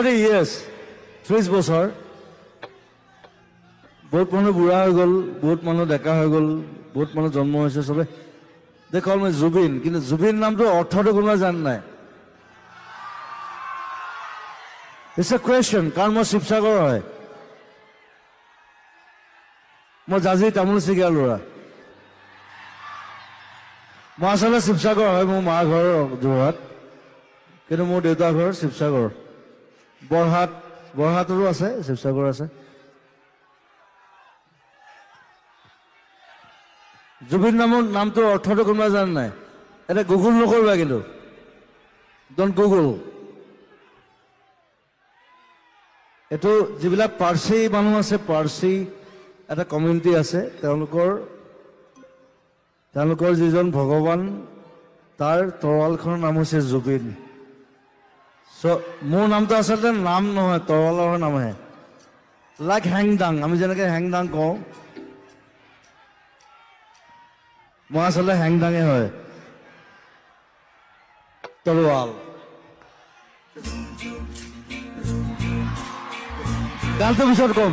30 years 30 বছৰ বহুত মানুহ বুঢ়া হৈ গ'ল বহুত মানুহ ডেকা হৈ গ'ল বহুত মানুহ জন্ম হৈছে চবে they call me জুবিন কিন্তু জুবিন নামটো অৰ্থটো কোনোবা জানে নাই It's a question কাৰণ মই শিৱসাগৰ হয় মই জাজি তামোল চিগা ল'ৰা মই আচলতে শিৱসাগৰ হয় মোৰ মা ঘৰ যোৰহাট কিন্তু মোৰ দেউতা ঘৰ শিৱসাগৰ বৰহাটৰো আছে শিৱসাগৰ আছে জুবিন নামটোৰ অৰ্থটো কোনোবা জানে নাই এটা গুগল নকৰিবা কিন্তু ডন্ট গুগল এইটো যিবিলাক পাৰ্চী মানুহ আছে পাৰ্চী এটা কমিউনিটি আছে তেওঁলোকৰ যিজন ভগৱান তাৰ তৰোৱালখনৰ নাম হৈছে জুবিন মোৰ নামটো আচলতে নাম নহয় তৰোৱালৰ নামহে লাইক হেংদাং আমি যেনেকৈ হেংদাং কওঁ মই আচলতে হেংদাঙে হয় তৰোৱাল গানটো পিছত কম